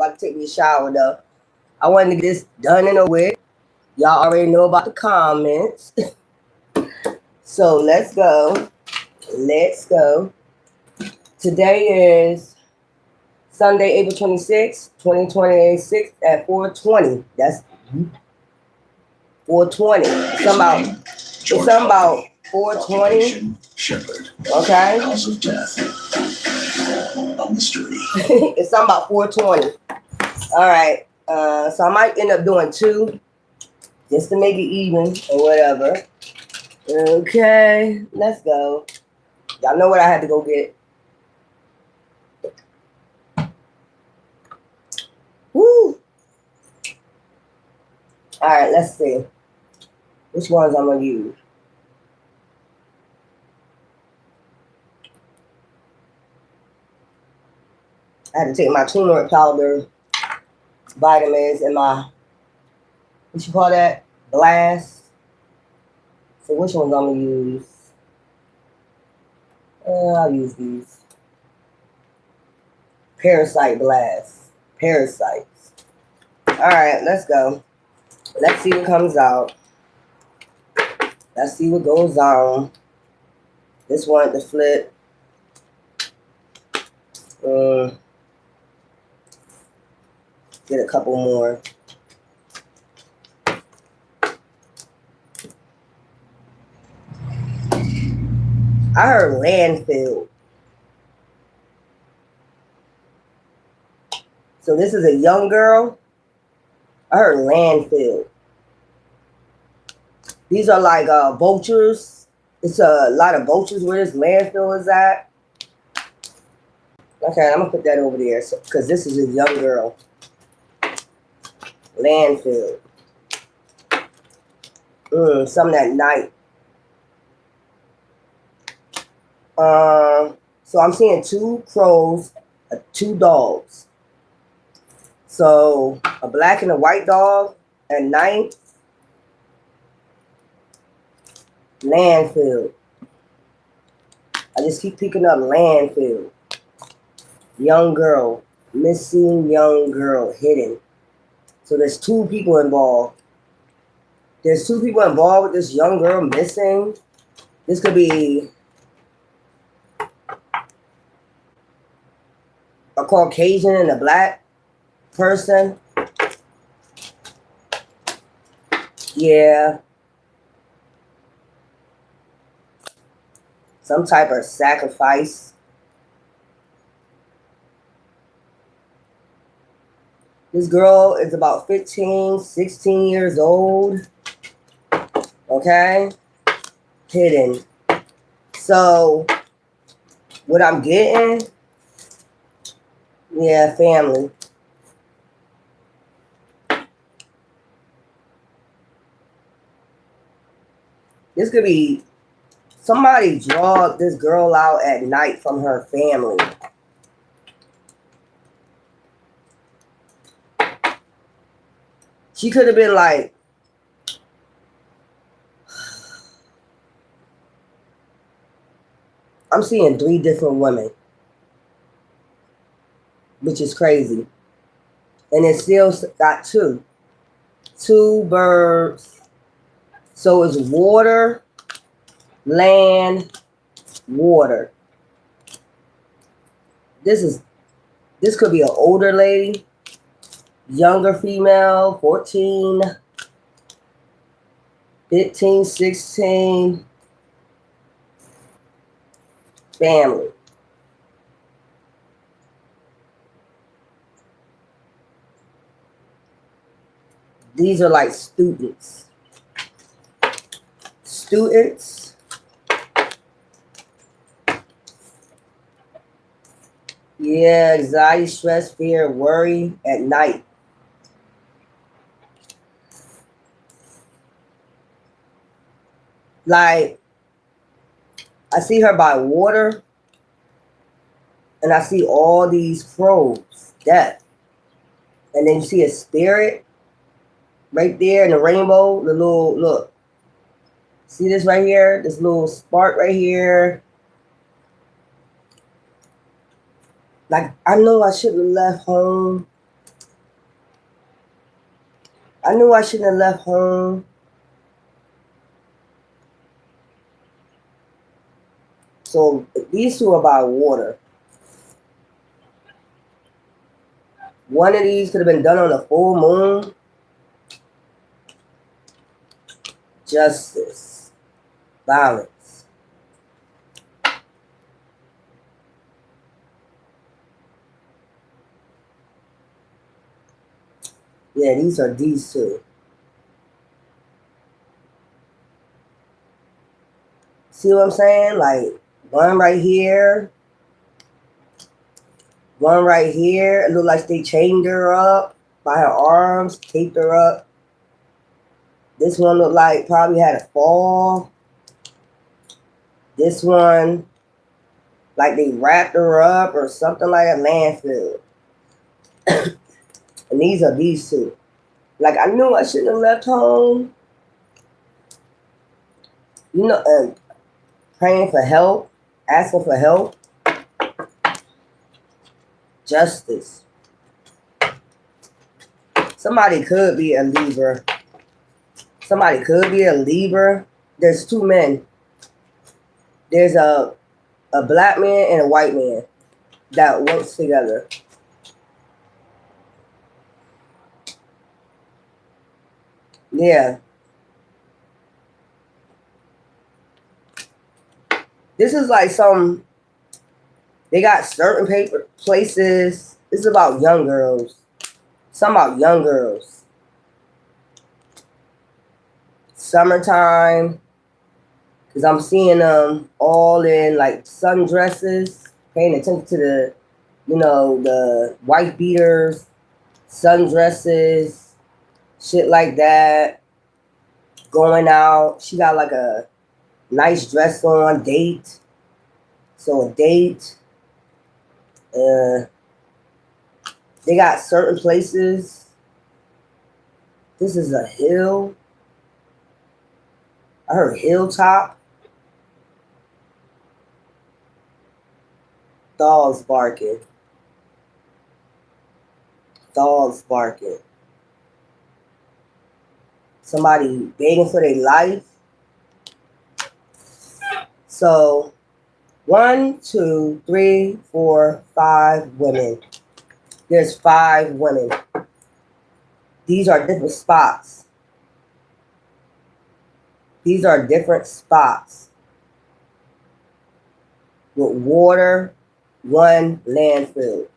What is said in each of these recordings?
about to take me a shower though. I wanted to get this done and over with. Y'all already know about the comments. So let's go. Let's go. Today is Sunday, April 26th, 2026 at 4:20. That's 4:20. It's about 4:20. Okay. Cause of death. A mystery. It's something about 4:20. All right. So I might end up doing 2 just to make it even or whatever. Okay, let's go. Y'all know what I had to go get. Woo! All right, let's see. Which ones I'm going to use? I had to take my turmeric powder, vitamins, and my, what you call that? Blast. So which ones I'm going to use? I'll use these. Parasite Blast. Parasites. All right, let's go. Let's see what comes out. Let's see what goes on. This one to flip. Get a couple more. I heard landfill. So this is a young girl. I heard landfill. These are like vultures. It's a lot of vultures where this landfill is at. Okay, I'm going to put that over there because this is a young girl. Landfill. Something at night. So I'm seeing 2 crows, 2 dogs. So a black and a white dog at night. Landfill. I just keep picking up landfill. Young girl. Missing young girl hidden. So there's 2 people involved. There's 2 people involved with this young girl missing. This could be a Caucasian and a black person. Yeah. Some type of sacrifice. This girl is about 15, 16 years old. Okay. Hidden. So what I'm getting, yeah, family. This could be somebody draw this girl out at night from her family. She could have been like, I'm seeing 3 different women, which is crazy. And it still got 2 birds. So it's water, land, water. This could be an older lady, younger female, 14, 15, 16, family. These are like students. Students. Yeah, anxiety, stress, fear, worry at night. Like, I see her by water, and I see all these crows, death. And then you see a spirit right there in the rainbow, the little, look. See this right here? This little spark right here. Like, I know I shouldn't have left home. I knew I shouldn't have left home. So these two are about water. One of these could have been done on a full moon. Justice. Balance. Yeah, these are these two. See what I'm saying? Like one right here. One right here. It looked like they chained her up by her arms, taped her up. This one looked like probably had a fall. This one, like they wrapped her up or something like a landfill. And these are these two. Like I knew I shouldn't have left home. You know, praying for help, asking for help. Justice. Somebody could be a Libra. Somebody could be a Libra. There's two men. There's a black man and a white man that works together. Yeah. This is like some, they got certain paper places. This is about young girls. Something about young girls. Summertime. Because I'm seeing them all in like sundresses. Paying attention to the, you know, the white beaters, sundresses, shit like that. Going out. She got like a nice dress on, date. So a date. They got certain places. This is a hill. I heard Hilltop. Dogs barking. Dogs barking. Somebody begging for their life. So 1, 2, 3, 4, 5 women. There's 5 women. These are different spots. These are different spots. With water, one landfill.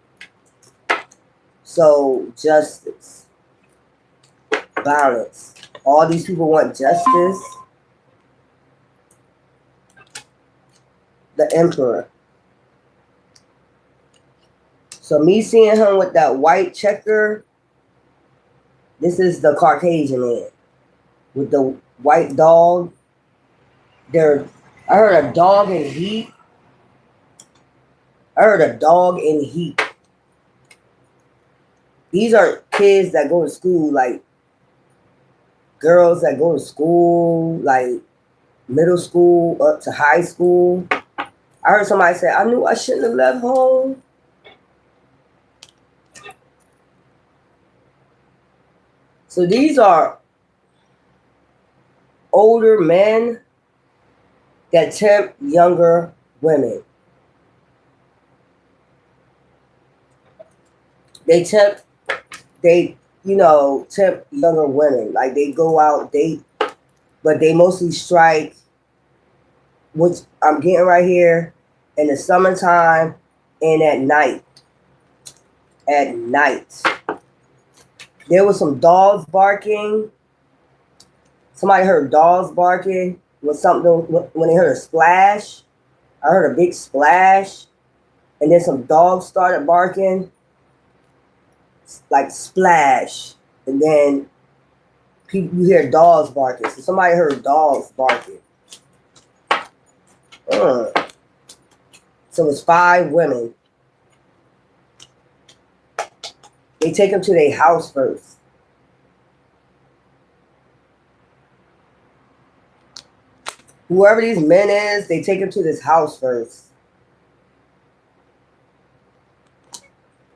So justice. Balance. All these people want justice. The emperor. So me seeing him with that white checker, this is the Caucasian man with the white dog. I heard a dog in heat. I heard a dog in heat. These are kids that go to school, like girls that go to school, like middle school up to high school. I heard somebody say, I knew I shouldn't have left home. So these are older men that tempt younger women. They tempt younger women. Like they go out, date, but they mostly strike, which I'm getting right here, in the summertime and at night. At night. There was some dogs barking. Somebody heard dogs barking with something when they heard a splash. I heard a big splash. And then some dogs started barking. Like splash. And then you hear dogs barking. So somebody heard dogs barking. So it's 5 women. They take them to their house first. Whoever these men is, they take them to this house first.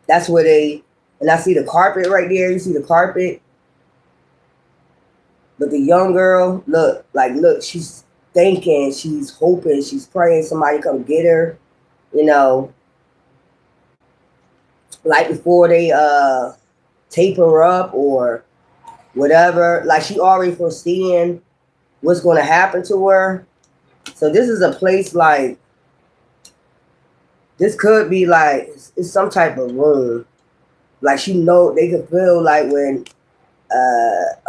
That's where and I see the carpet right there. You see the carpet? But the young girl, look, she's thinking, she's hoping, she's praying somebody come get her, you know, like before they tape her up or whatever. Like she already foreseeing what's going to happen to her. So this is a place like, this could be like, it's some type of room. Like she know, they could feel like when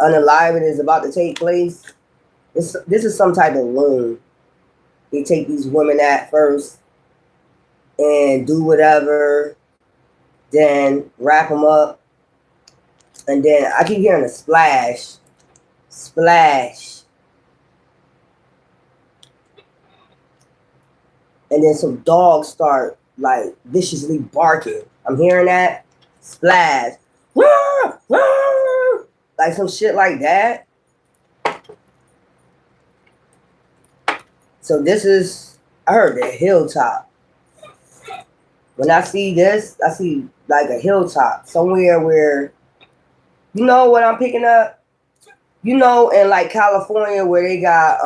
unaliving is about to take place. This is some type of room. They take these women at first and do whatever, then wrap them up, and then I keep hearing a splash, splash, and then some dogs start like viciously barking. I'm hearing that splash, wah, wah, like some shit like that. So this is, I heard the hilltop. When I see this, I see like a hilltop somewhere where, you know what I'm picking up? You know, in like California where they got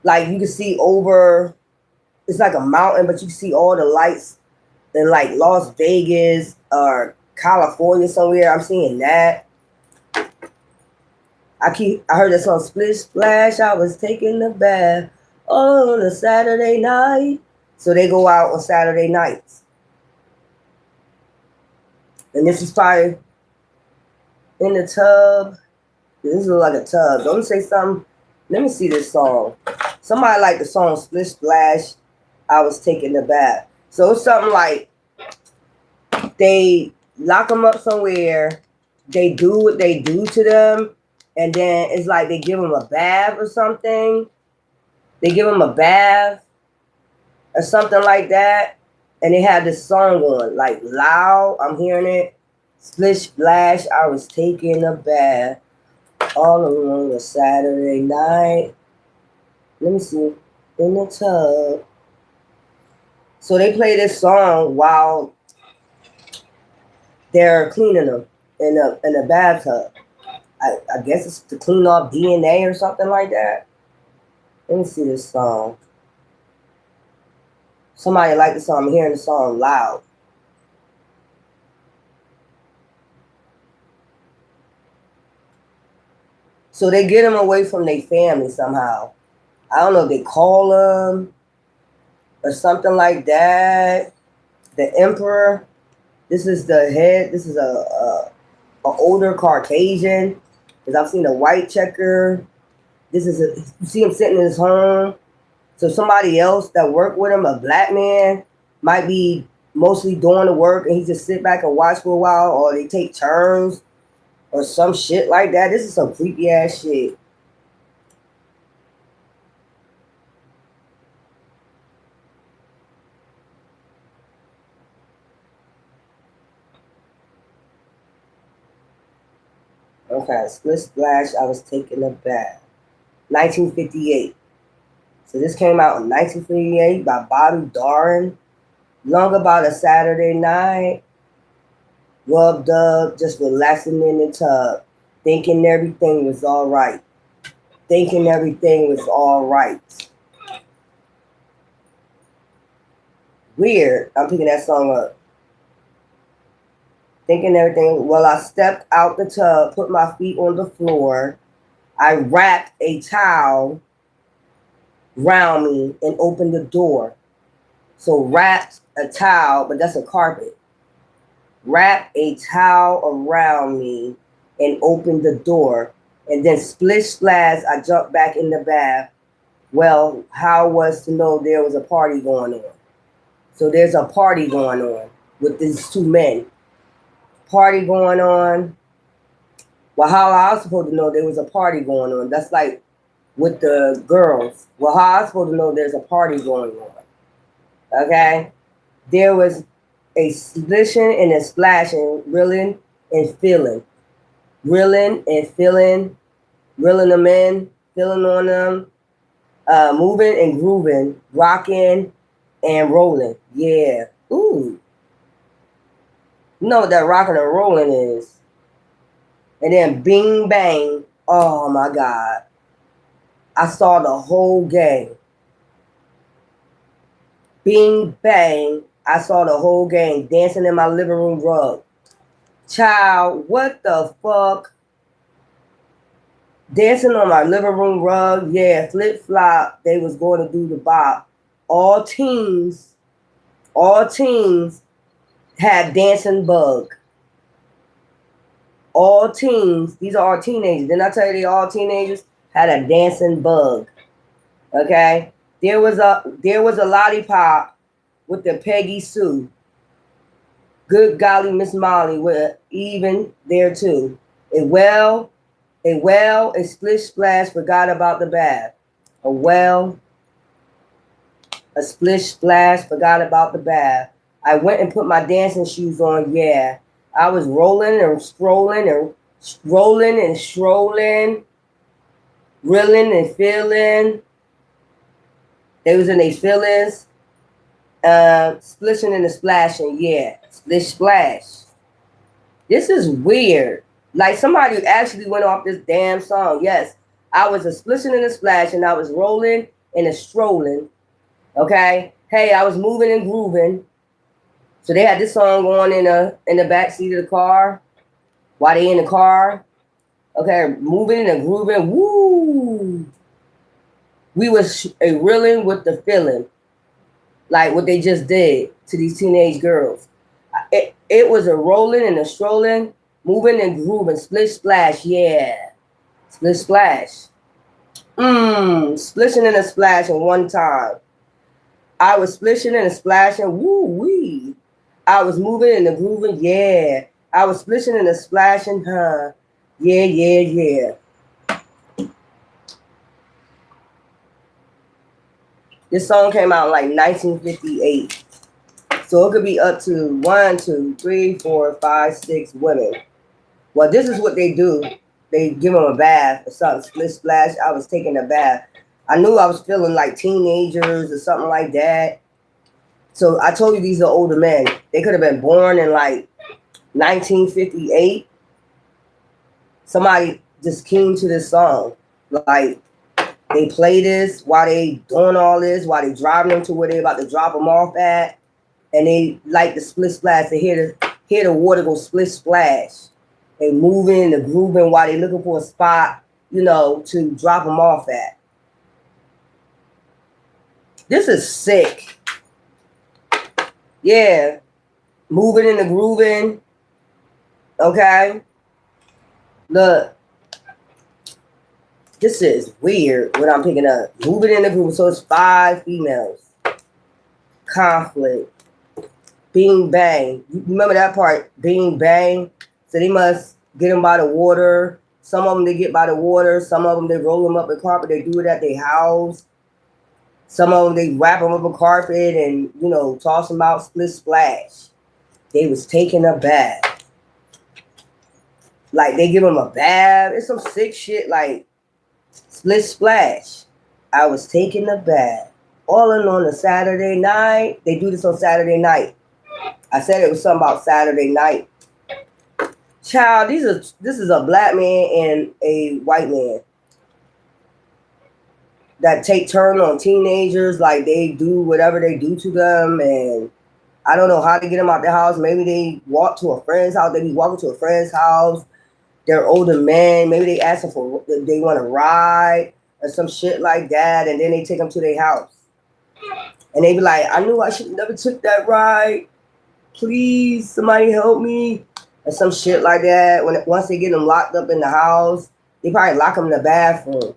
like you can see over, it's like a mountain, but you can see all the lights in like Las Vegas or California somewhere. I'm seeing that. I heard that song Splish Splash. I was taking a bath on a Saturday night. So they go out on Saturday nights. And this is probably in the tub. This is like a tub. Don't say something. Let me see this song. Somebody liked the song Splish Splash. I was taking a bath. So it's something like they lock them up somewhere. They do what they do to them. And then it's like they give them a bath or something. They give them a bath or something like that. And they have this song on, like loud. I'm hearing it. Splish Splash, I was taking a bath all alone a Saturday night. Let me see. In the tub. So they play this song while they're cleaning them in a bathtub. I guess it's to clean off DNA or something like that. Let me see this song. Somebody liked the song. I'm hearing the song loud. So they get them away from their family somehow. I don't know if they call them or something like that. The emperor. This is the head. This is a older Caucasian. Because I've seen a white checker. This is you see him sitting in his home. So somebody else that worked with him, a black man, might be mostly doing the work and he just sit back and watch for a while, or they take turns or some shit like that. This is some creepy ass shit. Okay, Splish Splash, I was taking a bath. 1958. So this came out in 1958 by Bobby Darin. Long about a Saturday night. Rubbed up, just relaxing in the tub. Thinking everything was all right. Thinking everything was all right. Weird. I'm picking that song up. Thinking everything. Well, I stepped out the tub, put my feet on the floor. I wrapped a towel around me and opened the door. So wrapped a towel, but that's a carpet. Wrap a towel around me and opened the door. And then splish splash, I jumped back in the bath. Well, how was to know there was a party going on? So there's a party going on with these two men. Party going on. Well, how I was supposed to know there was a party going on? That's like with the girls. Well, how I was supposed to know there's a party going on? Okay? There was a splishing and a splashing, reeling and feeling. Reeling and feeling, reeling them in, feeling on them, moving and grooving, rocking and rolling. Yeah. Ooh. You know what that rocking and rolling is. And then Bing Bang. Oh my God. I saw the whole game. Bing Bang. I saw the whole game dancing in my living room rug. Child, what the fuck? Dancing on my living room rug. Yeah, flip flop. They was going to do the bop. All teens had dancing bug. All teens, these are all teenagers. Didn't I tell you they all teenagers? Had a dancing bug. Okay? There was a lollipop with the Peggy Sue. Good golly, Miss Molly with even there too. A Splish Splash forgot about the bath. A Splish Splash forgot about the bath. I went and put my dancing shoes on, yeah. I was rolling and strolling, reeling and feeling. They was in their feelings, splishing and splashing, yeah. Splish Splash. This is weird. Like somebody actually went off this damn song. Yes, I was a splishing and a splash, and I was rolling and a strolling. Okay. Hey, I was moving and grooving. So they had this song going in the back seat of the car while they in the car. Okay, moving and grooving. Woo! We was reeling with the feeling, like what they just did to these teenage girls. It was a rolling and a strolling, moving and grooving, splish splash, yeah, splish splash. Splishing and a splashing one time. I was splishing and a splashing, woo wee. I was moving and a grooving, yeah. I was splishing and a splashing, huh? Yeah, yeah, yeah. This song came out in like 1958. So it could be up to 1, 2, 3, 4, 5, 6 women. Well, this is what they do. They give them a bath or something, splish splash. I was taking a bath. I knew I was feeling like teenagers or something like that. So I told you these are older men. They could have been born in like 1958. Somebody just came to this song. Like they play this while they doing all this, while they driving them to where they about to drop them off at. And they like the split splash. They hear the water go split splash. They moving, the grooving while they looking for a spot, to drop them off at. This is sick. Yeah. Moving and the grooving. Okay. Look. This is weird what I'm picking up. Moving and the grooving. So it's 5 females. Conflict. Bing bang. You remember that part? Bing bang. So they must get them by the water. Some of them they get by the water. Some of them they roll them up in carpet. They do it at their house. Some of them they wrap them up in carpet and toss them out. Split splash. They was taking a bath. Like they give them a bath. It's some sick shit like split splash. I was taking a bath. All in on a Saturday night. They do this on Saturday night. I said it was something about Saturday night. Child, this is a black man and a white man that take turn on teenagers, like they do whatever they do to them, and I don't know how to get them out their house. Maybe they walk to a friend's house. They be walking to a friend's house. They're older men. Maybe they ask them for they want to ride or some shit like that, and then they take them to their house, and they be like, "I knew I should have never took that ride. Please, somebody help me," or some shit like that. Once they get them locked up in the house, they probably lock them in the bathroom.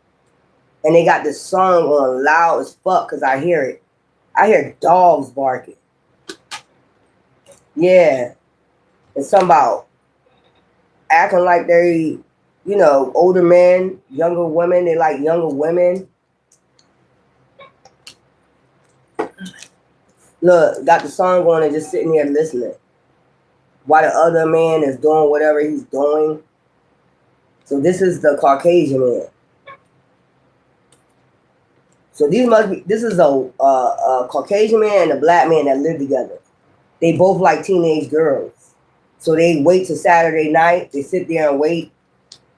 And they got this song on loud as fuck because I hear it. I hear dogs barking. Yeah. It's something about acting like they, older men, younger women. They like younger women. Look, got the song on and just sitting here listening. While the other man is doing whatever he's doing. So this is the Caucasian man. So this is a Caucasian man and a black man that live together. They both like teenage girls. So they wait till Saturday night. They sit there and wait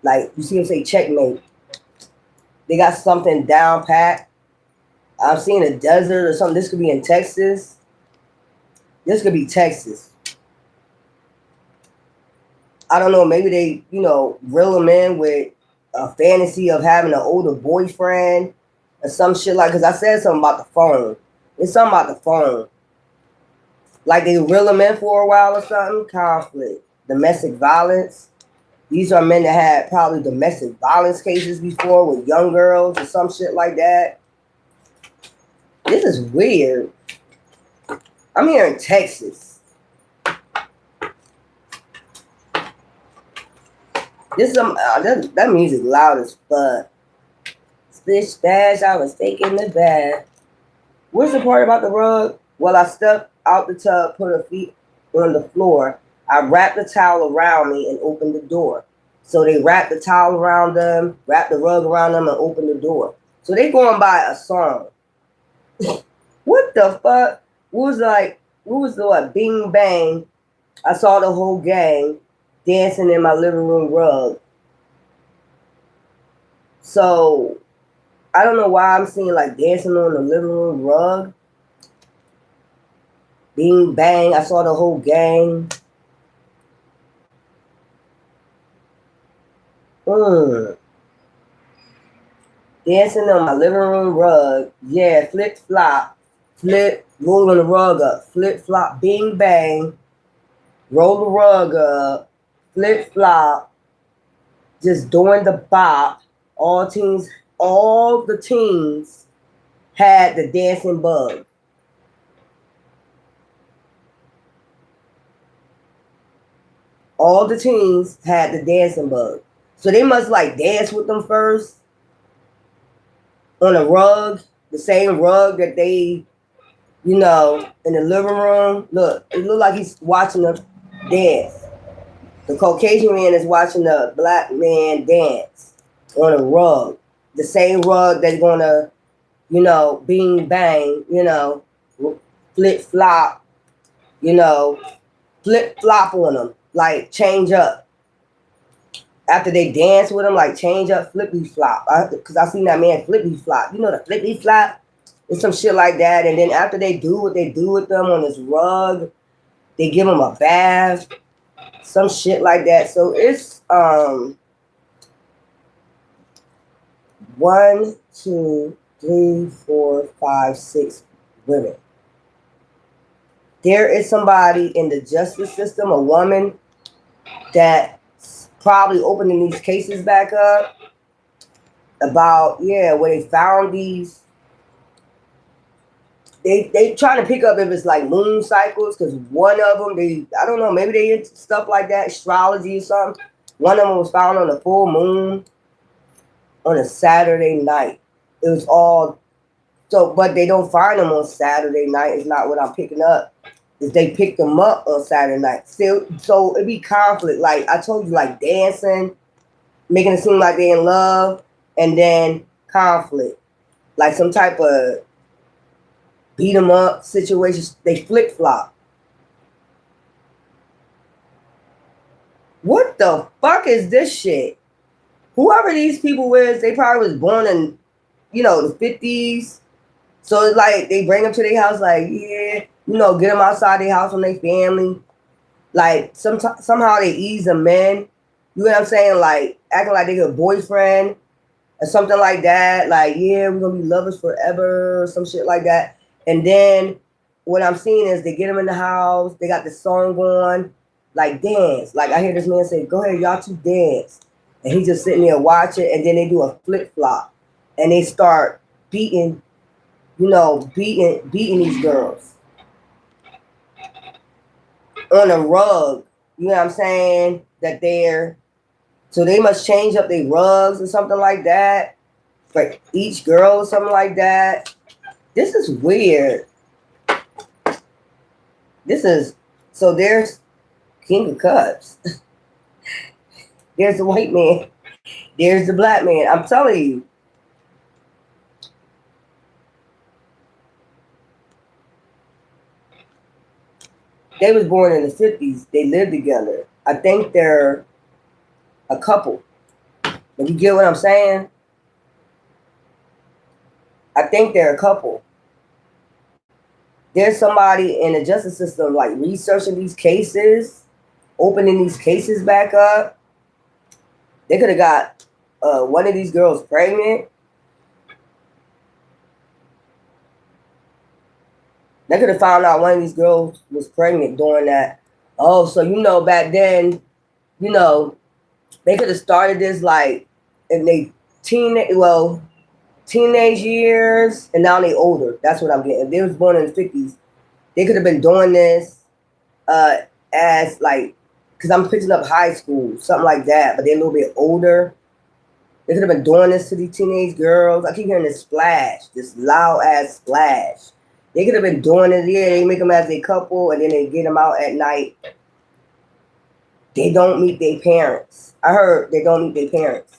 Like, you see them say checkmate. They got something down pat. I'm seeing a desert or something. This could be in Texas. This could be Texas. I don't know. Maybe they, reel them in with a fantasy of having an older boyfriend or some shit like. Because I said something about the phone. It's something about the phone. Like they reel them in for a while or something. Conflict, domestic violence. These are men that had probably domestic violence cases before with young girls or some shit like that. This is weird. I'm here in Texas. This that music loud as fuck. Splish Splash, I was taking the bath. What's the part about the rug? Well, I stepped out the tub, put her feet on the floor. I wrapped the towel around me and opened the door. So they wrapped the towel around them, wrapped the rug around them, and opened the door. So they going by a song. What the fuck? What was the what? Bing bang. I saw the whole gang dancing in my living room rug. So I don't know why I'm seeing like dancing on the living room rug. Bing bang. I saw the whole gang. Dancing on my living room rug. Yeah, flip flop. Flip, rolling the rug up. Flip flop, bing bang. Roll the rug up. Flip flop. Just doing the bop. All the teens had the dancing bug. All the teens had the dancing bug. So they must like dance with them first on a rug, the same rug that they, in the living room. Look, it looked like he's watching them dance. The Caucasian man is watching the black man dance on a rug. The same rug that's gonna, bing bang, flip flop, flip flop on them, like change up. After they dance with him, like change up, flippy flop. Because I seen that man flippy flop. You know the flippy flop? It's some shit like that. And then after they do what they do with them on this rug, they give them a bath. Some shit like that. So it's 1, 2, 3, 4, 5, 6 women. There is somebody in the justice system, a woman, that's probably opening these cases back up about, where they found these. They trying to pick up if it's like moon cycles, because one of them, I don't know, maybe they into stuff like that, astrology or something. One of them was found on a full moon on a Saturday night. It was all, but they don't find them on Saturday night. It's not what I'm picking up. Is they picked them up on Saturday night. Still, so it be conflict. Like I told you, like dancing, making it seem like they in love, and then conflict. Like some type of beat them up situations. They flip flop. What the fuck is this shit? Whoever these people is, they probably was born in, the 50s. So it's like they bring them to their house, like, get them outside their house from their family. Like somehow they ease the men. You know what I'm saying? Like acting like they got a boyfriend or something like that. Like, we're gonna be lovers forever or some shit like that. And then what I'm seeing is they get them in the house. They got the song on, like dance. Like I hear this man say, "Go ahead, y'all two dance," and he's just sitting there watching. And then they do a flip flop, and they start beating these girls on a rug. You know what I'm saying? So they must change up their rugs or something like that for each girl or something like that. This is weird. So there's King of Cups. There's the white man. There's the black man. I'm telling you. They was born in the 50s. They lived together. I think they're a couple. But you get what I'm saying? I think they're a couple. There's somebody in the justice system like researching these cases, opening these cases back up. They could have got one of these girls pregnant. They could have found out one of these girls was pregnant during that. Oh, so back then, they could have started this like in they teenage years, and now they older. That's what I'm getting. If they was born in the 50s, they could have been doing this as like, because I'm picking up high school, something like that, but they're a little bit older. They could have been doing this to these teenage girls. I keep hearing this splash, this loud ass splash. They could have been doing it. Yeah, they make them as a couple, and then they get them out at night. They don't meet their parents. I heard they don't meet their parents.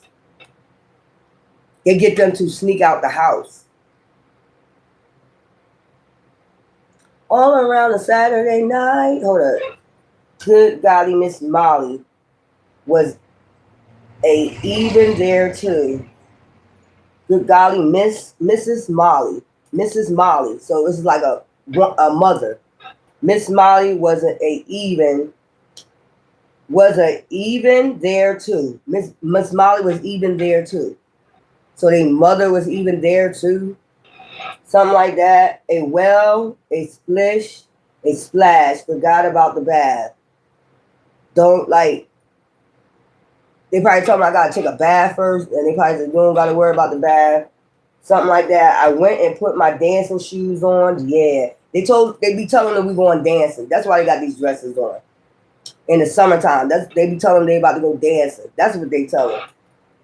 They get them to sneak out the house. All around a Saturday night. Hold up. Good golly, Miss Molly was even there too. Good golly, Mrs. Molly. Mrs. Molly. So this is like a mother. Miss Molly was even there too. Miss Molly was even there too. So their mother was even there too. Something like that. A well, a splish, a splash. Forgot about the bath. Don't like. They probably told me I gotta take a bath first, and they probably said you don't gotta worry about the bath. Something like that. I went and put my dancing shoes on. Yeah. They be telling them we going dancing. That's why they got these dresses on. In the summertime. They be telling them they about to go dancing. That's what they tell them.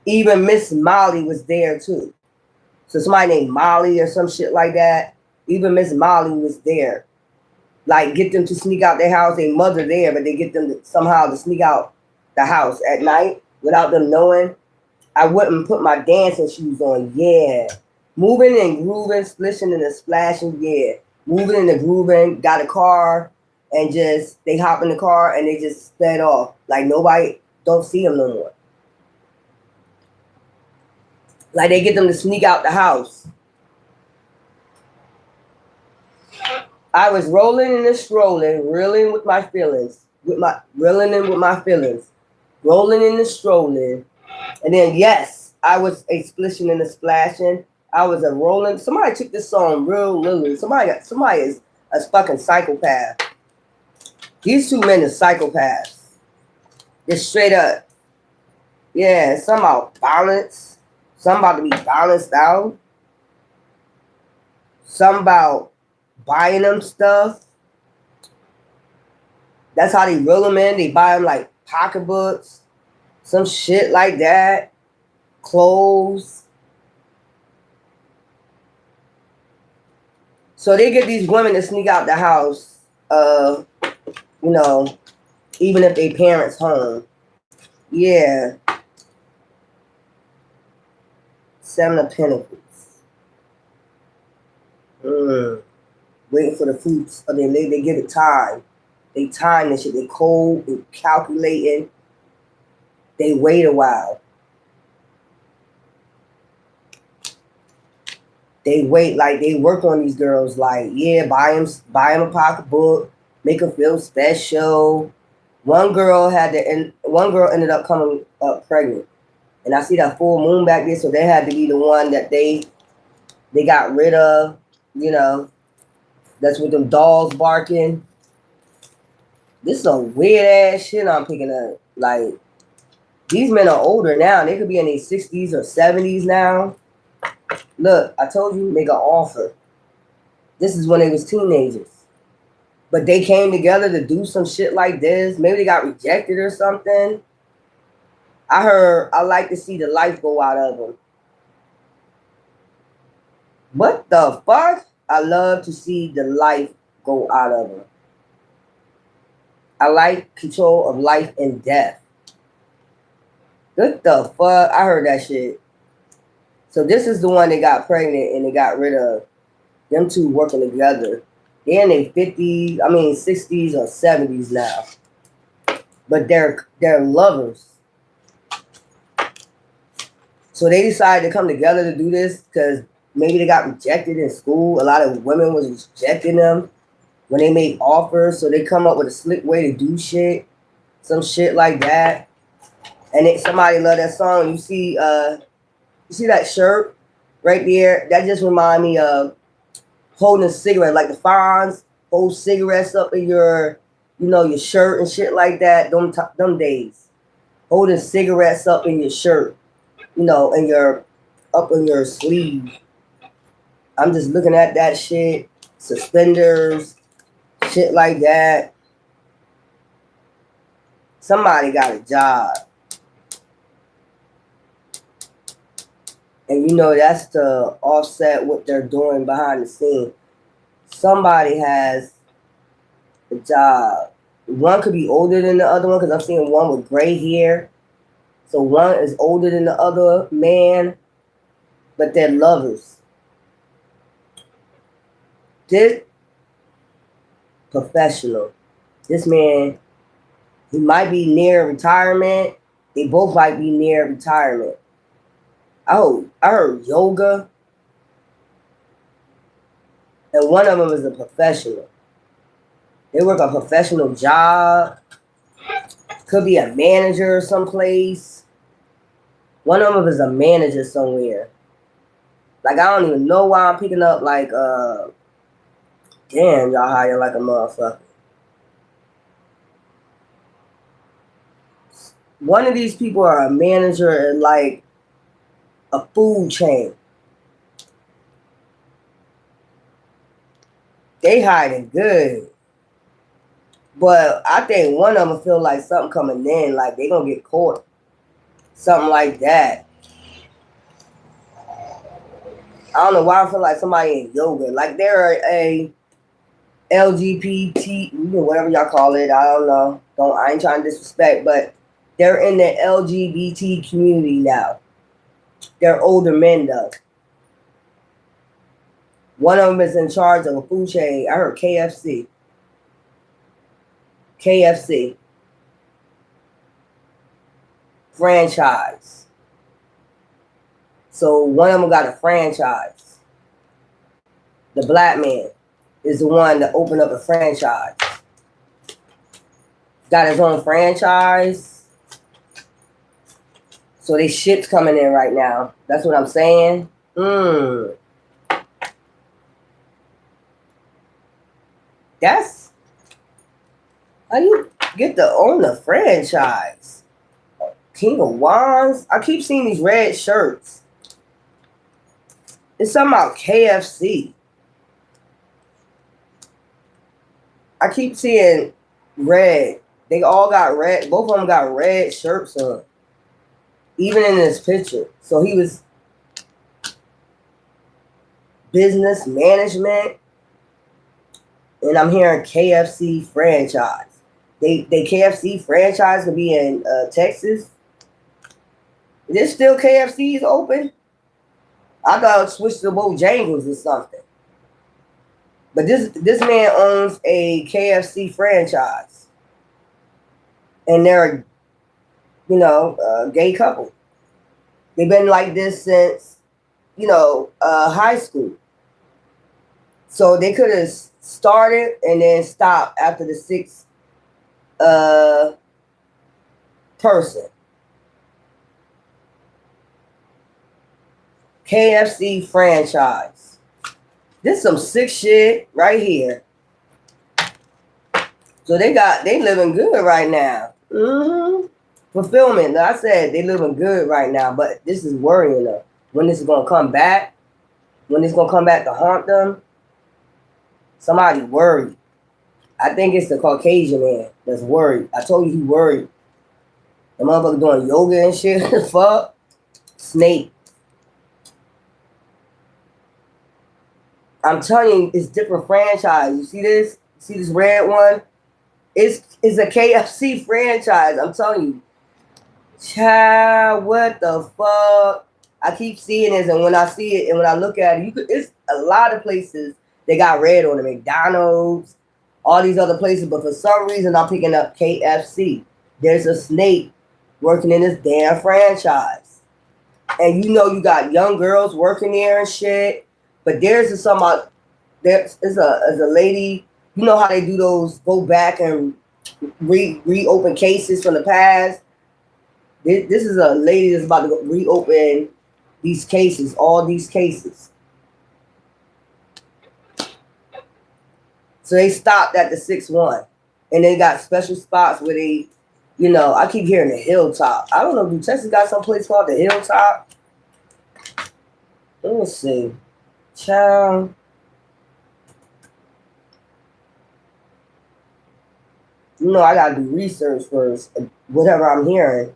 Even Miss Molly was there too. So somebody named Molly or some shit like that. Even Miss Molly was there. Like get them to sneak out their house. Their mother there, but they get them somehow to sneak out the house at night without them knowing. I wouldn't put my dancing shoes on. Yeah. Moving and grooving, splishing and splashing. Yeah. Moving and grooving. Got a car and they hop in the car and they just sped off. Like nobody don't see them no more. Like they get them to sneak out the house. I was rolling and strolling, reeling with my feelings. Rolling and strolling. And then yes, I was a splishing and a splashing. I was a rolling. Somebody took this song real literally. Somebody is a fucking psychopath. These two men are psychopaths. Just straight up. Yeah, some about balance. Some about to be balanced out. Some about buying them stuff. That's how they reel them in. They buy them like pocketbooks. Some shit like that. Clothes. So they get these women to sneak out the house, even if their parents home. Yeah. 7 of Pentacles. Waiting for the fruits of their labor. They give it time. They time this shit. They cold. They calculating. They wait a while. They wait, like they work on these girls, like, yeah, buy them a pocketbook, make them feel special. One girl ended up coming up pregnant. And I see that full moon back there, so they had to be the one that they got rid of, That's with them dolls barking. This is some weird ass shit I'm picking up. Like, these men are older now. They could be in their 60s or 70s now. Look, I told you, make an offer. This is when they was teenagers. But they came together to do some shit like this. Maybe they got rejected or something. I like to see the life go out of them. What the fuck? I love to see the life go out of them. I like control of life and death. What the fuck? I heard that shit. So this is the one they got pregnant and they got rid of. Them two working together. They're in their 50s, 60s or 70s now. But they're lovers. So they decided to come together to do this because maybe they got rejected in school. A lot of women was rejecting them when they made offers. So they come up with a slick way to do shit. Some shit like that. And somebody love that song. You see that shirt right there? That just remind me of holding a cigarette, like the Fonz hold cigarettes up in your, your shirt and shit like that. Them days, holding cigarettes up in your shirt, and up in your sleeve. I'm just looking at that shit, suspenders, shit like that. Somebody got a job. And that's to offset what they're doing behind the scene. Somebody has a job. One could be older than the other one because I'm seeing one with gray hair. So one is older than the other man, but they're lovers. This professional, this man, he might be near retirement. They both might be near retirement. Oh, I heard yoga. And one of them is a professional. They work a professional job. Could be a manager someplace. One of them is a manager somewhere. Like, I don't even know why I'm picking up, like, damn, y'all hire like a motherfucker. One of these people are a manager at, like, a food chain. They hiding good. But I think one of them feel like something coming in, like they gonna get caught. Something like that. I don't know why I feel like somebody in yoga. Like they're a LGBT, whatever y'all call it. I don't know. I ain't trying to disrespect, but they're in the LGBT community now. They're older men though. One of them is in charge of a food chain. I heard KFC. KFC. Franchise. So one of them got a franchise. The black man is the one that opened up a franchise. Got his own franchise. So they shit's coming in right now. That's what I'm saying. That's how you get to own a franchise. King of Wands. I keep seeing these red shirts. It's something about KFC. I keep seeing red. They all got red. Both of them got red shirts on. Even in this picture. So he was business management. And I'm hearing KFC franchise. They KFC franchise could be in Texas. Is there still KFCs open? I thought it switched to Bojangles or something. But this man owns a KFC franchise. And they're a gay couple. They've been like this since, high school. So they could have started and then stopped after the sixth person. KFC franchise. This is some sick shit right here. So they living good right now. Fulfillment. I said they living good right now, but this is worrying them. When this is gonna come back? When it's gonna come back to haunt them? Somebody worried. I think it's the Caucasian man that's worried. I told you he worried. The motherfucker doing yoga and shit. Fuck. Snake. I'm telling you, it's different franchise. You see this? See this red one? It's a KFC franchise. I'm telling you. Child, what the fuck? I keep seeing this, and when I see it and when I look at it, it's a lot of places they got red on it. McDonald's, all these other places, but for some reason I'm picking up KFC. There's a snake working in this damn franchise. and you know you got young girls working there and shit. But there's a lady. You know how they do those? Go back and reopen cases from the past. This is a lady that's about to reopen these cases, all these cases. So they stopped at the 6-1, and they got special spots where they, you know, I keep hearing the Hilltop. I don't know if Texas got some place called the Hilltop. Let me see. Child. You know, I gotta do research first, whatever I'm hearing.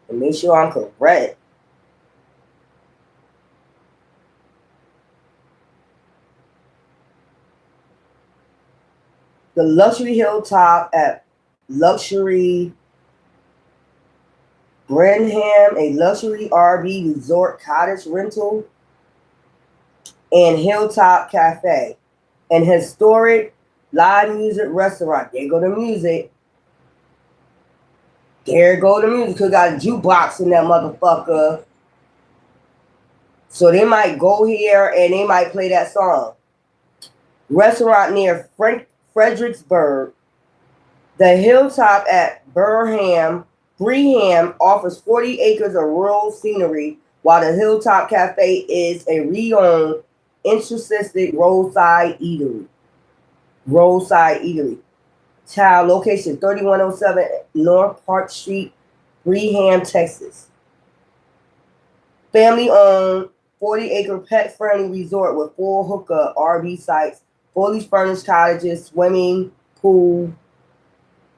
And make sure I'm correct. The Luxury Hilltop at Luxury Brenham, a luxury RV resort cottage rental, and Hilltop Cafe, an historic live music restaurant. There go the music. There go the music. Cause got a jukebox in that motherfucker. So they might go here and they might play that song. Restaurant near Fredericksburg. The Hilltop at Breham offers 40 acres of rural scenery, while the Hilltop Cafe is a re-owned, enthusiastic roadside eatery. Child, location 3107 North Park Street, Breham, Texas. Family-owned, 40-acre pet-friendly resort with full hookup RV sites, fully furnished cottages, swimming pool,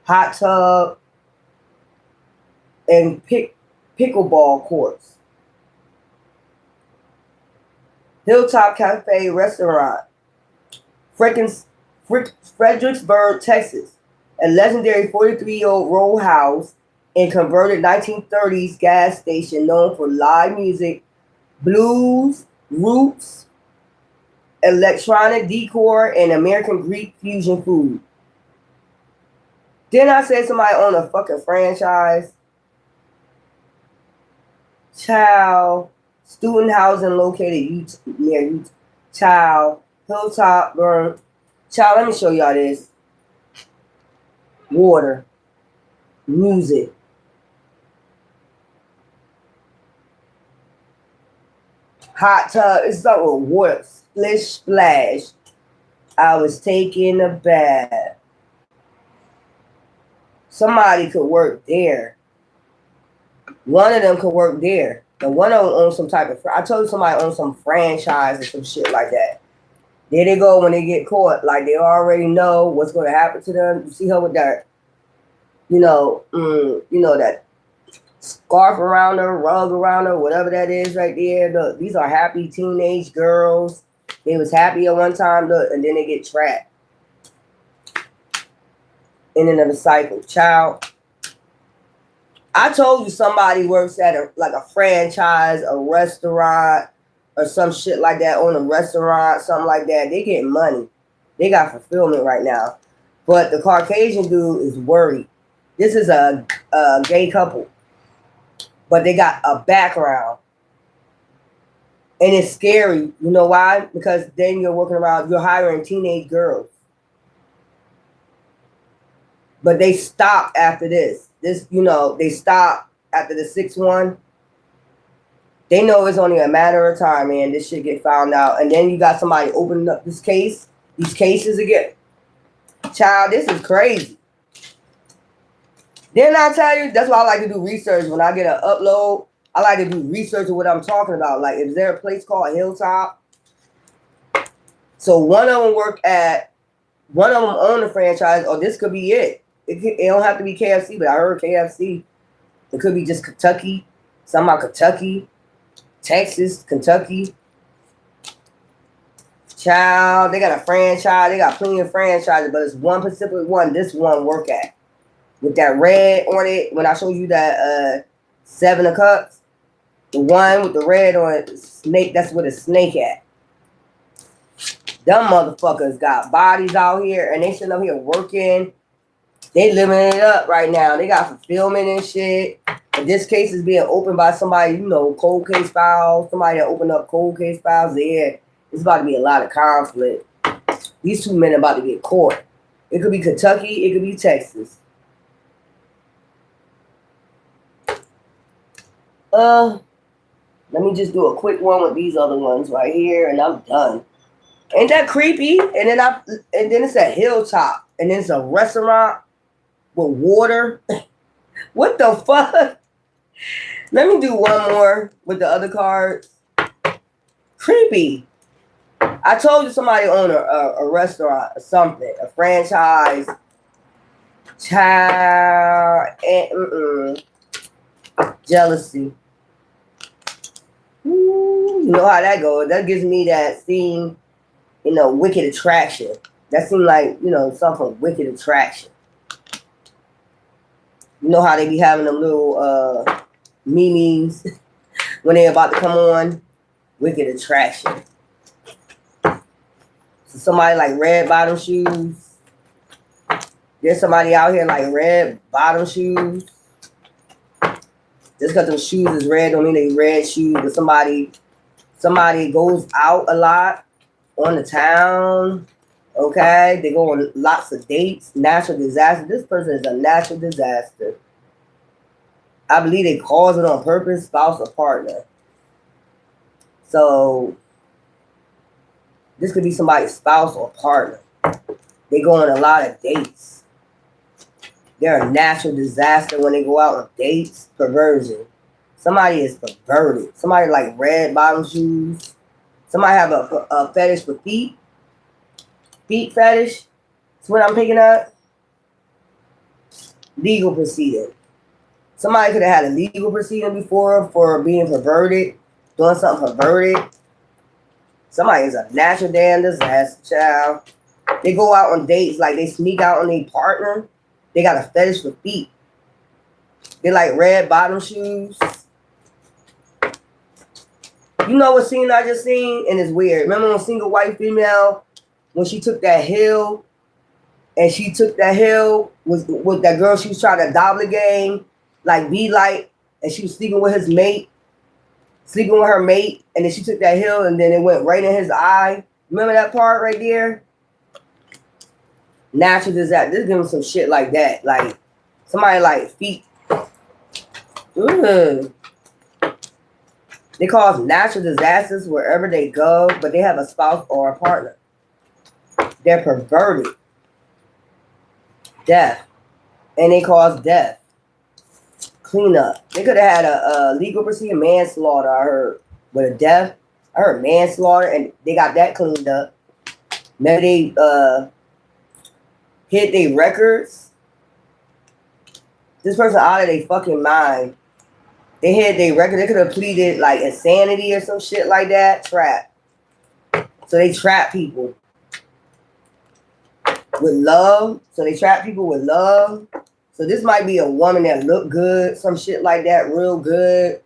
hot tub, and pickleball courts. Hilltop Cafe Restaurant, Fredericksburg, Texas. A legendary 43-year-old row house and converted 1930s gas station known for live music, blues, roots, electronic decor, and American Greek fusion food. Didn't I say somebody owned a fucking franchise? Child, student housing located near Utah. Child, Hilltop burn. Child, let me show y'all this. Water, music. Hot tub, it's something with water. Splish Splash. I was taking a bath. Somebody could work there. One of them could work there. And one of them owns some type of, I told you somebody owns some franchise or some shit like that. There they go when they get caught. Like they already know what's going to happen to them. You see her with that, that scarf around her, rug around her, whatever that is right there. Look, these are happy teenage girls. They was happy at one time, look, and then they get trapped. In another cycle. Child. I told you somebody works at a franchise, a restaurant, or some shit like that, on a restaurant, something like that. They getting money. They got fulfillment right now. But the Caucasian dude is worried. This is a gay couple. But they got a background. And it's scary. You know why? Because then you're hiring teenage girls. But they stopped after this. They stopped after the 6-1. They know it's only a matter of time, man. This shit get found out. And then you got somebody opening up these cases again. Child, this is crazy. Didn't I tell you? That's why I like to do research. When I get an upload, I like to do research of what I'm talking about. Like, is there a place called Hilltop? So one of them own the franchise, or this could be it. It don't have to be KFC, but I heard KFC. It could be just Kentucky. Something about Kentucky. Texas, Kentucky. Child, they got a franchise. They got plenty of franchises, but it's one specific one this one work at. With that red on it. When I show you that 7 of Cups, the one with the red on it, snake, that's where the snake at. Them motherfuckers got bodies out here, and they sitting up here working. They living it up right now. They got fulfillment and shit. And this case is being opened by somebody, you know, cold case files. Somebody that opened up cold case files there. It's about to be a lot of conflict. These two men are about to get caught. It could be Kentucky. It could be Texas. Let me just do a quick one with these other ones right here, and I'm done. Ain't that creepy? And then it's a hilltop, and then it's a restaurant with water. What the fuck? Let me do one more with the other cards. Creepy. I told you somebody owned a restaurant or something, a franchise. Child, and jealousy. Ooh, you know how that goes. That gives me that scene, you know, Wicked Attraction. That seemed like, you know, something from Wicked Attraction. You know how they be having them little memes when they about to come on? Wicked Attraction. So somebody like red bottom shoes. There's somebody out here like red bottom shoes. Just because those shoes is red don't mean they red shoes. But somebody goes out a lot on the town. Okay, they go on lots of dates. Natural disaster. This person is a natural disaster. I believe they cause it on purpose, spouse or partner. So this could be somebody's spouse or partner. They go on a lot of dates. They're a natural disaster when they go out on dates. Perversion. Somebody is perverted. Somebody like red bottom shoes. Somebody have a fetish for feet. Feet fetish. That's what I'm picking up. Legal proceeding. Somebody could have had a legal proceeding before for being perverted. Doing something perverted. Somebody is a natural damn disaster, child. They go out on dates like they sneak out on their partner. They got a fetish for feet. They like red bottom shoes. You know what scene I just seen? And it's weird. Remember when single white female, when she took that hill, and she took that hill with that girl she was trying to doppelgang, like be like, and she was sleeping with his mate, sleeping with her mate, and then she took that hill and then it went right in his eye. Remember that part right there? Natural disaster. This give them some shit like that. Like somebody like feet. Ugh. They cause natural disasters wherever they go, but they have a spouse or a partner. They're perverted. Death. And they cause death. Cleanup. They could have had a legal proceeding, manslaughter, I heard. With a death. I heard manslaughter, and they got that cleaned up. Maybe they hit their records. This person out of their fucking mind. They hit their record. They could have pleaded like insanity or some shit like that. Trap. So they trap people with love. So they trap people with love. So this might be a woman that look good. Some shit like that. Real good.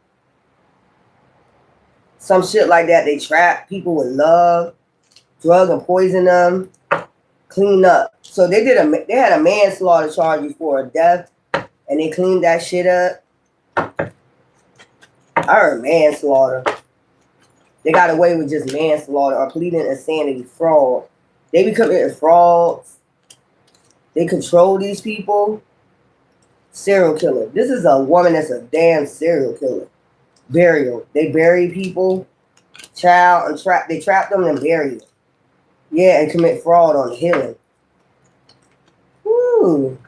Some shit like that. They trap people with love. Drug and poison them. Clean up. So they had a manslaughter charge before a death, and they cleaned that shit up. I heard manslaughter. They got away with just manslaughter or pleading insanity, fraud. They be committing frauds. They control these people. Serial killer. This is a woman that's a damn serial killer. Burial. They bury people, child, and trap. They trap them and bury them. Yeah, and commit fraud on healing. Woo.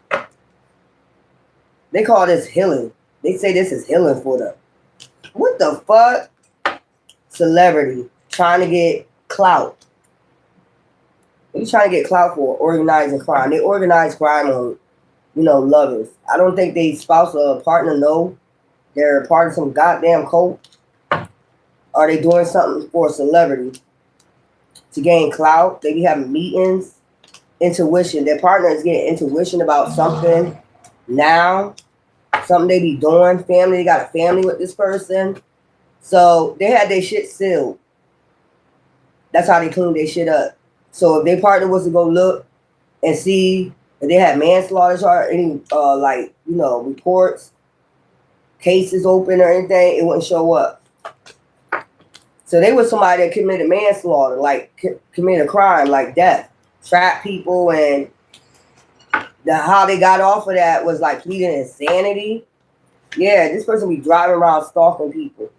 They call this healing. They say this is healing for them. What the fuck? Celebrity. Trying to get clout. What are you trying to get clout for? Organizing crime. They organize crime on, you know, lovers. I don't think they spouse or partner know they're part of some goddamn cult. Are they doing something for a celebrity to gain clout? They be having meetings. Intuition. Their partner is getting intuition about something now. Something they be doing. Family. They got a family with this person. So they had their shit sealed. That's how they cleaned their shit up. So if their partner was to go look and see If they had manslaughter charge, any like, you know, reports, cases open or anything, it wouldn't show up. So they were somebody that committed manslaughter, like committed a crime like death, trapped people, and how they got off of that was like pleading insanity. Yeah, this person be driving around stalking people.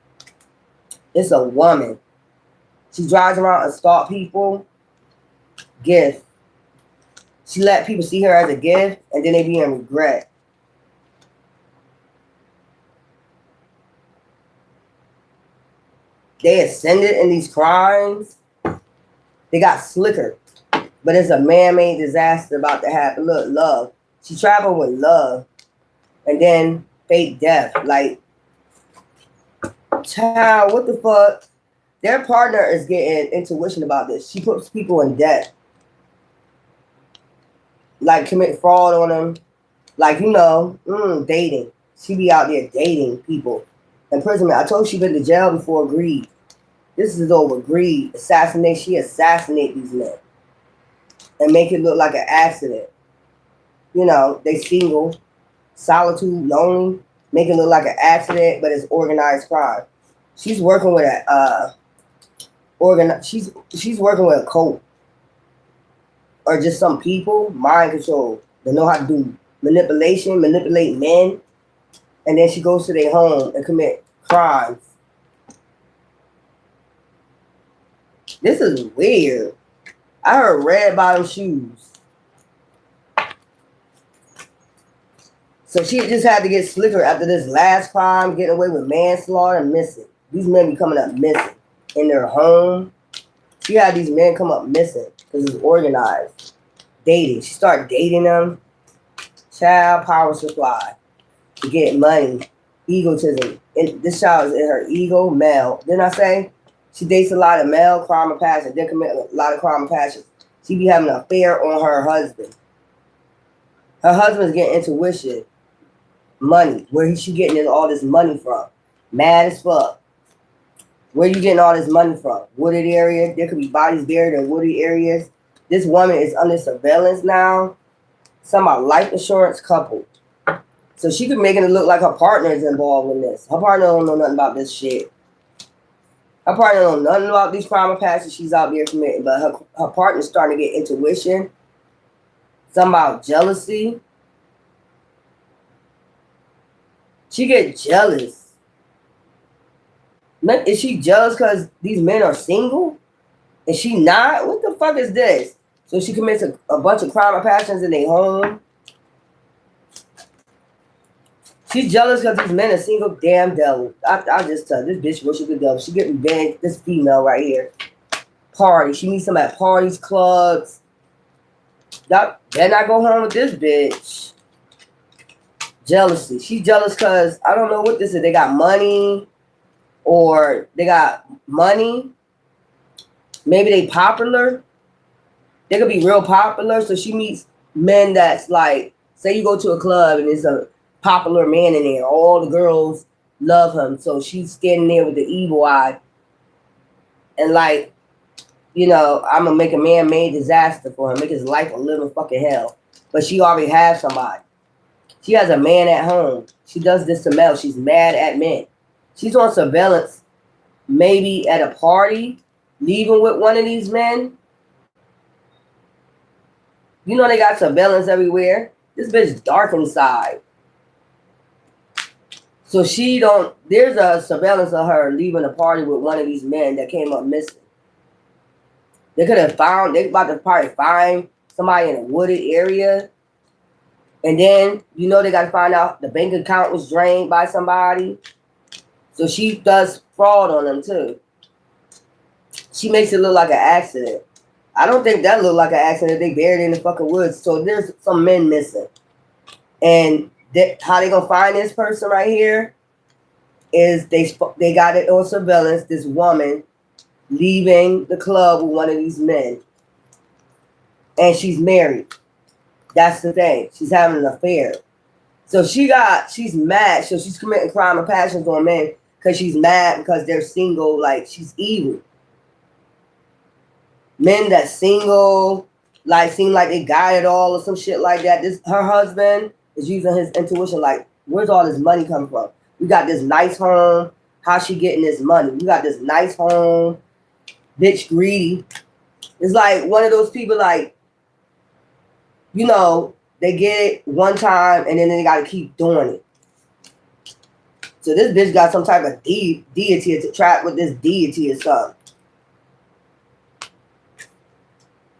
It's a woman. She drives around and stalk people. Gift. She let people see her as a gift, and then they be in regret. They ascended in these crimes. They got slicker. But it's a man-made disaster about to happen. Look, love. She traveled with love. And then fake death. Like, child, what the fuck? Their partner is getting intuition about this. She puts people in debt. Like, commit fraud on them. Like, you know, dating. She be out there dating people. Imprisonment. I told you she been to jail before greed. This is over greed. Assassination. She assassinate these men. And make it look like an accident. You know, they single, solitude, lonely, make it look like an accident, but it's organized crime. She's working with a she's working with a cult or just some people, mind control. They know how to do manipulation, manipulate men, and then she goes to their home and commit crimes. This is weird. I heard red bottom shoes. So she just had to get slicker after this last crime, getting away with manslaughter and missing. These men be coming up missing in their home. She had these men come up missing because it's organized. Dating. She started dating them. Child power supply. To get money. Egotism. And this child is in her ego, male. Didn't I say? She dates a lot of male crime of passion. Then commit a lot of crime of passion. She be having an affair on her husband. Her husband's getting intuition. Money. Where is she getting all this money from? Mad as fuck. Where you getting all this money from? Wooded area. There could be bodies buried in wooded areas. This woman is under surveillance now. Some are life insurance couple. So she could make it look like her partner is involved in this. Her partner don't know nothing about this shit. Her partner don't know nothing about these crime of passion she's out there committing. But her partner's starting to get intuition. Something about jealousy. She get jealous. Is she jealous because these men are single? Is she not? What the fuck is this? So she commits a bunch of crime of passions in their home. She's jealous because these men are single. Damn devil. I just tell this bitch worship the devil. She get revenge. This female right here. Party. She meets them at parties, clubs. Then I go home with this bitch. Jealousy. She's jealous because I don't know what this is. They got money. Or they got money. Maybe they popular. They could be real popular. So she meets men that's like, say you go to a club and there's a popular man in there. All the girls love him. So she's standing there with the evil eye. And like, you know, I'm going to make a man-made disaster for him. Make his life a little fucking hell. But she already has somebody. She has a man at home. She does this to Mel. She's mad at men. She's on surveillance, maybe at a party, leaving with one of these men. You know they got surveillance everywhere. This bitch dark inside. So there's a surveillance of her leaving a party with one of these men that came up missing. They about to probably find somebody in a wooded area. And then, you know, they got to find out the bank account was drained by somebody. So she does fraud on them too. She makes it look like an accident. I don't think that looked like an accident. They buried it in the fucking woods. So there's some men missing. And how they gonna find this person right here is they got it on surveillance. This woman leaving the club with one of these men. And she's married. That's the thing. She's having an affair. So she's mad. So she's committing crime of passions on men because she's mad because they're single. Like, she's evil. Men that's single, like seem like they got it all or some shit like that. This her husband is using his intuition, like, where's all this money coming from? We got this nice home. How's she getting this money? We got this nice home. Bitch greedy. It's like one of those people, like, you know, they get it one time and then they gotta keep doing it. So this bitch got some type of deity to trap with this deity or something.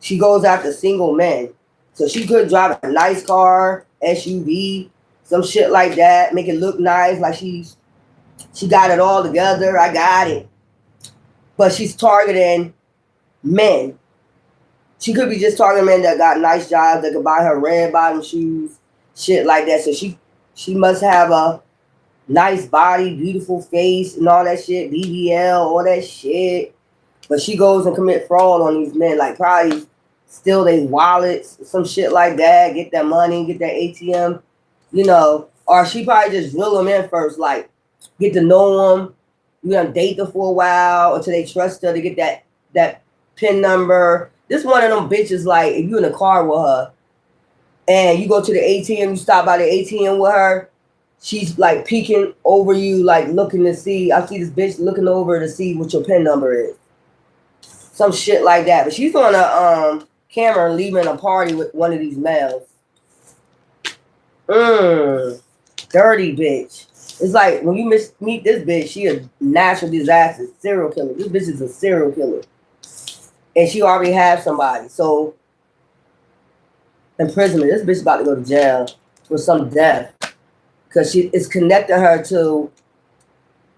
She goes after single men. So she could drive a nice car, SUV, some shit like that, make it look nice, like she got it all together. I got it. But she's targeting men. She could be just targeting men that got nice jobs, that could buy her red bottom shoes, shit like that. So she must have a nice body, beautiful face, and all that shit, BBL, all that shit. But she goes and commit fraud on these men, like probably steal their wallets, some shit like that, get that money, get that ATM, you know. Or she probably just drill them in first, like get to know them, you know, date them for a while until they trust her to get that PIN number. This one of them bitches, like if you in a car with her and you go to the ATM, you stop by the ATM with her, she's like peeking over you, like looking to see. I see this bitch looking over to see what your PIN number is. Some shit like that. But she's on a camera leaving a party with one of these males. Dirty bitch. It's like when you meet this bitch, she a natural disaster, serial killer. This bitch is a serial killer. And she already has somebody. So imprisonment. This bitch about to go to jail for some death. Because it's connecting her to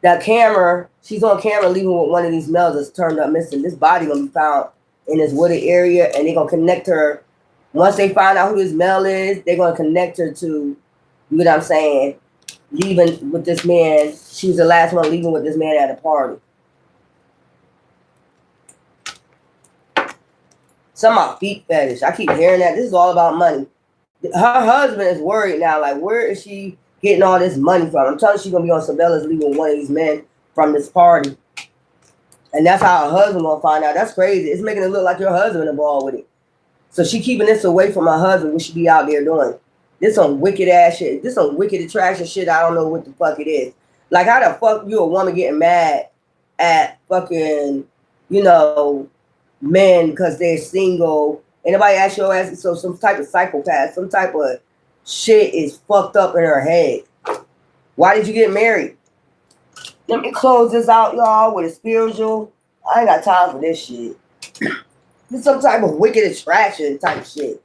that camera. She's on camera leaving with one of these males that's turned up missing. This body gonna be found in this wooded area, and they're gonna connect her. Once they find out who this male is, they're gonna connect her to, you know what I'm saying, leaving with this man. She was the last one leaving with this man at a party. Some of my feet fetish. I keep hearing that. This is all about money. Her husband is worried now. Like, where is she getting all this money from? I'm telling you, she's going to be on surveillance leaving with one of these men from this party. And that's how her husband going to find out. That's crazy. It's making it look like your husband involved with it. So she keeping this away from her husband. What she be out there doing? This some wicked ass shit. This some wicked attraction shit. I don't know what the fuck it is. Like, how the fuck you a woman getting mad at fucking, you know, men because they're single? Anybody ask your ass? So some type of psychopath, some type of shit is fucked up in her head. Why did you get married? Let me close this out, y'all, with a spiritual. I ain't got time for this shit. This some type of wicked attraction type shit.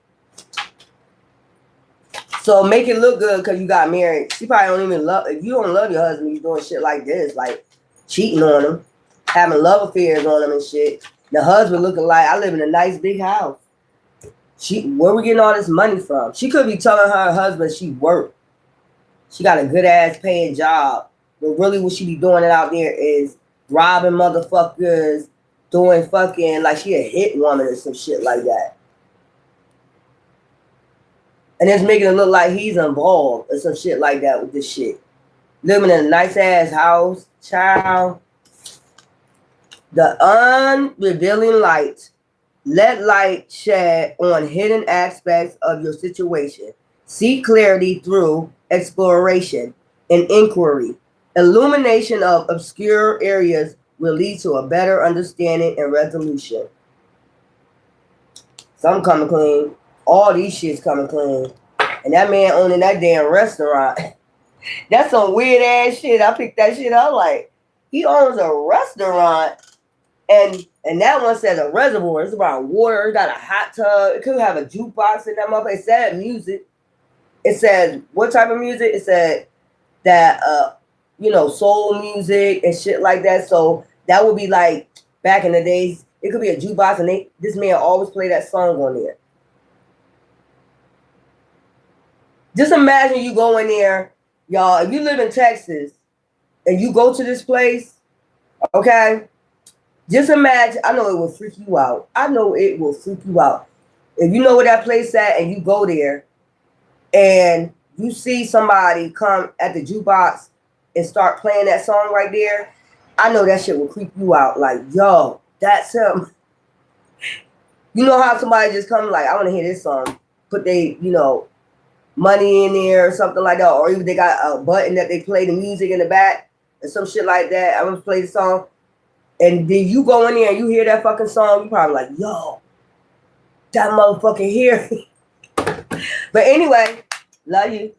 So make it look good because you got married. She probably don't even love. If you don't love your husband, you doing shit like this, like cheating on him, having love affairs on him and shit. The husband looking like, I live in a nice big house. Where we getting all this money from? She could be telling her husband she worked. She got a good ass paying job. But really what she be doing it out there is robbing motherfuckers, doing fucking like she a hit woman or some shit like that. And it's making it look like he's involved or some shit like that with this shit. Living in a nice ass house, child. The unrevealing light. Let light shed on hidden aspects of your situation. Seek clarity through exploration and inquiry. Illumination of obscure areas will lead to a better understanding and resolution. Some coming clean. All these shits coming clean. And that man owning that damn restaurant. That's some weird ass shit. I picked that shit up like, he owns a restaurant. And that one says a reservoir. It's about water. It got a hot tub. It could have a jukebox in that motherfucker. It said music. It says what type of music? It said that you know, soul music and shit like that. So that would be like back in the days. It could be a jukebox, and this man always play that song on there. Just imagine you go in there, y'all. If you live in Texas and you go to this place, okay. Just imagine, I know it will freak you out. I know it will freak you out. If you know where that place at and you go there and you see somebody come at the jukebox and start playing that song right there, I know that shit will creep you out. Like, yo, that's him. You know how somebody just come like, I want to hear this song, put they, money in there or something like that, or even they got a button that they play the music in the back and some shit like that. I'm gonna play the song, and then you go in there and you hear that fucking song, you probably like, yo, that motherfucker here. But anyway, love you.